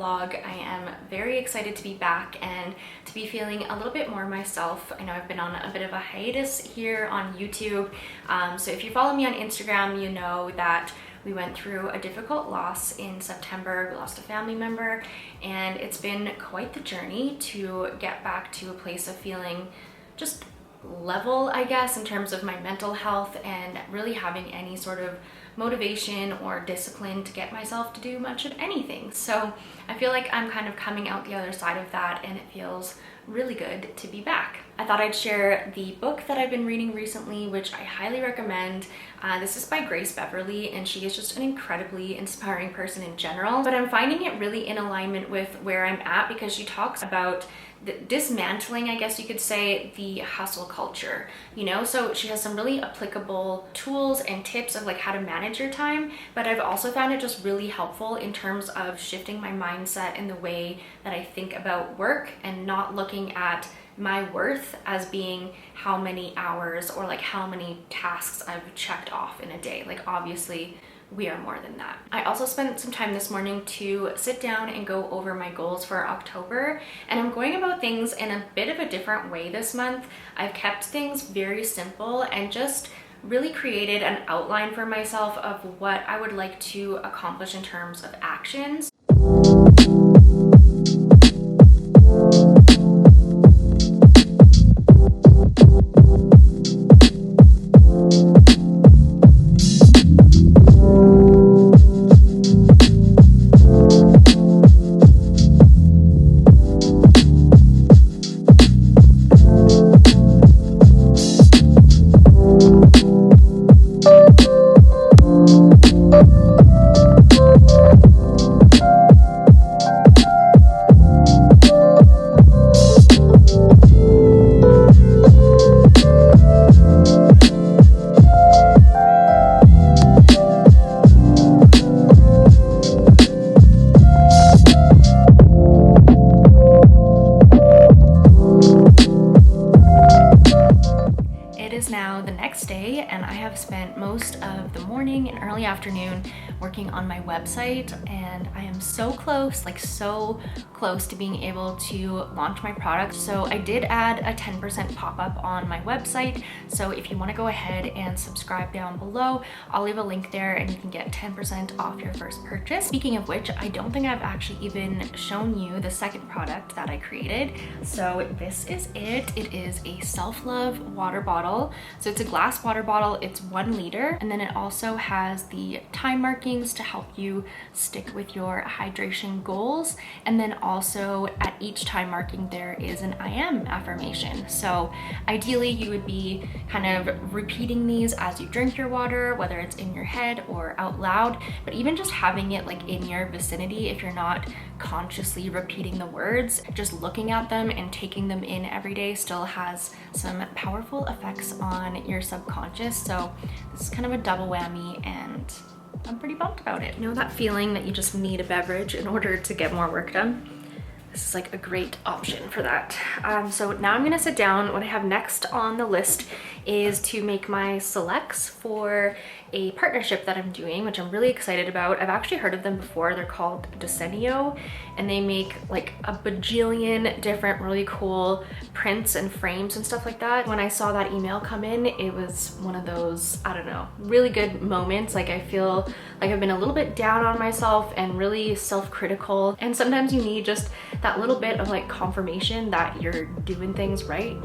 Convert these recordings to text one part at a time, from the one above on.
vlog. I am very excited to be back and to be feeling a little bit more myself. I know I've been on a bit of a hiatus here on YouTube, so if you follow me on Instagram, you know that we went through a difficult loss in September. We lost a family member, and it's been quite the journey to get back to a place of feeling just level, I guess, in terms of my mental health and really having any sort of motivation or discipline to get myself to do much of anything. So I feel like I'm kind of coming out the other side of that, and it feels really good to be back. I thought I'd share the book that I've been reading recently, which I highly recommend. This is by Grace Beverly, and she is just an incredibly inspiring person in general, but I'm finding it really in alignment with where I'm at because she talks about dismantling, I guess you could say, the hustle culture, you know? So she has some really applicable tools and tips of like how to manage your time, but I've also found it just really helpful in terms of shifting my mindset in the way that I think about work and not looking at my worth as being how many hours or like how many tasks I've checked off in a day. Like, obviously we are more than that. I also spent some time this morning to sit down and go over my goals for October, and I'm going about things in a bit of a different way this month. I've kept things very simple and just really created an outline for myself of what I would like to accomplish in terms of actions. Now the next day, and I have spent most of the morning and early afternoon working on my website, and I am so close, like so close to being able to launch my product. So I did add a 10% pop-up on my website, so if you want to go ahead and subscribe down below, I'll leave a link there and you can get 10% off your first purchase. Speaking of which, I don't think I've actually even shown you the second product that I created. So this is it. It is a self-love water bottle. So it's a glass water bottle, it's 1 liter, and then it also has the time markings to help you stick with your hydration goals. And then also at each time marking, there is an I am affirmation. So ideally you would be kind of repeating these as you drink your water, whether it's in your head or out loud, but even just having it like in your vicinity, if you're not consciously repeating the words, just looking at them and taking them in every day still has some powerful effects on your subconscious. So this is kind of a double whammy, and I'm pretty pumped about it. You know that feeling that you just need a beverage in order to get more work done? This is like a great option for that. So now I'm gonna sit down. What I have next on the list is to make my selects for a partnership that I'm doing, which I'm really excited about. I've actually heard of them before. They're called Decenio, and they make like a bajillion different really cool prints and frames and stuff like that. When I saw that email come in, it was one of those, I don't know, really good moments. Like I feel like I've been a little bit down on myself and really self-critical, and sometimes you need just that little bit of like confirmation that you're doing things right.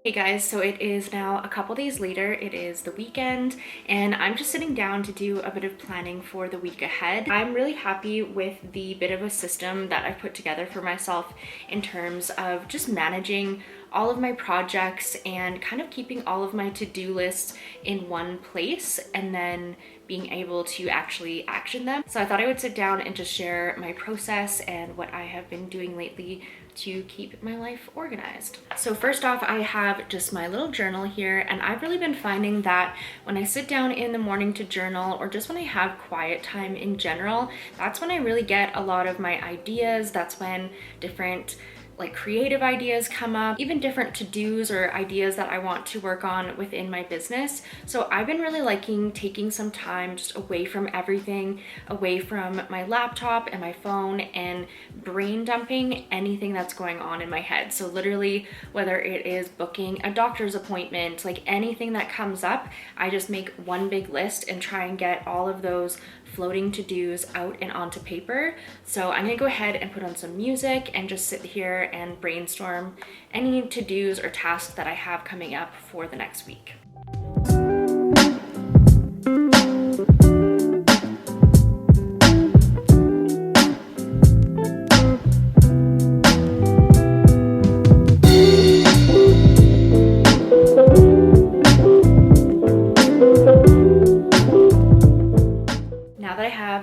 Hey guys, so it is now a couple days later. It is the weekend, and I'm just sitting down to do a bit of planning for the week ahead. I'm really happy with the bit of a system that I've put together for myself in terms of just managing all of my projects and kind of keeping all of my to-do lists in one place and then being able to actually action them. So I thought I would sit down and just share my process and what I have been doing lately to keep my life organized. So first off, I have just my little journal here, and I've really been finding that when I sit down in the morning to journal, or just when I have quiet time in general, that's when I really get a lot of my ideas. That's when different like creative ideas come up, even different to-dos or ideas that I want to work on within my business. So I've been really liking taking some time just away from everything, away from my laptop and my phone, and brain dumping anything that's going on in my head. So literally, whether it is booking a doctor's appointment, like anything that comes up, I just make one big list and try and get all of those floating to-dos out and onto paper. So I'm gonna go ahead and put on some music and just sit here and brainstorm any to-dos or tasks that I have coming up for the next week.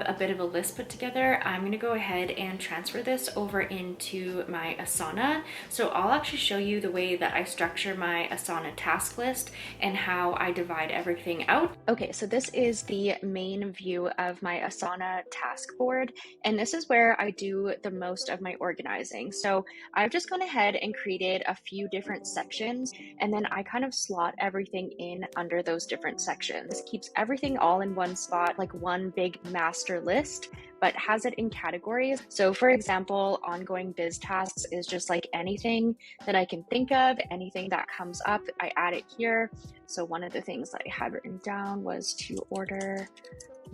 A bit of a list put together, I'm gonna go ahead and transfer this over into my Asana. So I'll actually show you the way that I structure my Asana task list and how I divide everything out. Okay, so this is the main view of my Asana task board, and this is where I do the most of my organizing. So I've just gone ahead and created a few different sections, and then I kind of slot everything in under those different sections. This keeps everything all in one spot, like one big master list, but has it in categories. So for example, ongoing biz tasks is just like anything that I can think of, anything that comes up, I add it here. So one of the things that I had written down was to order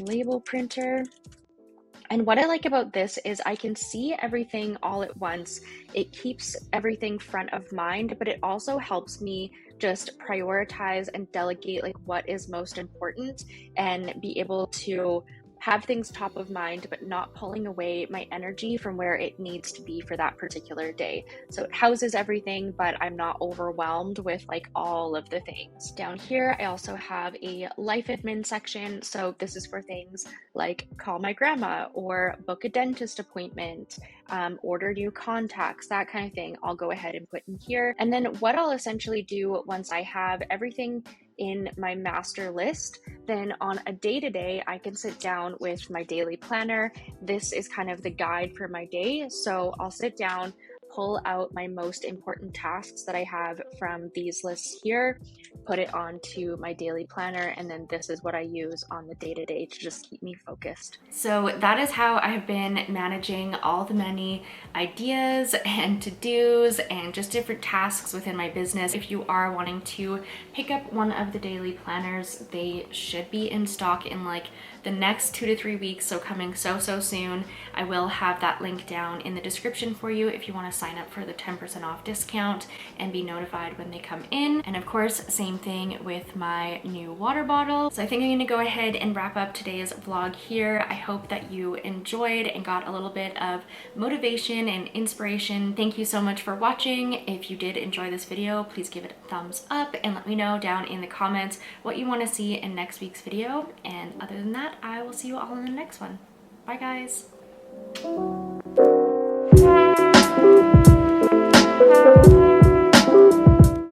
label printer. And what I like about this is I can see everything all at once. It keeps everything front of mind, but it also helps me just prioritize and delegate like what is most important and be able to have things top of mind, but not pulling away my energy from where it needs to be for that particular day. So it houses everything, but I'm not overwhelmed with like all of the things. Down here, I also have a life admin section. So this is for things like call my grandma or book a dentist appointment, order new contacts, that kind of thing. I'll go ahead and put in here. And then what I'll essentially do once I have everything in my master list, then on a day-to-day, I can sit down with my daily planner. This is kind of the guide for my day. So I'll sit down, pull out my most important tasks that I have from these lists here, put it onto my daily planner, and then this is what I use on the day-to-day to just keep me focused. So that is how I've been managing all the many ideas and to-dos and just different tasks within my business. If you are wanting to pick up one of the daily planners, they should be in stock in like the next 2 to 3 weeks, so coming so soon. I will have that link down in the description for you if you want to sign up for the 10% off discount and be notified when they come in. And of course, same thing with my new water bottle. So I think I'm going to go ahead and wrap up today's vlog here. I hope that you enjoyed and got a little bit of motivation and inspiration. Thank you so much for watching. If you did enjoy this video, please give it a thumbs up and let me know down in the comments what you want to see in next week's video. And other than that, I will see you all in the next one. Bye guys.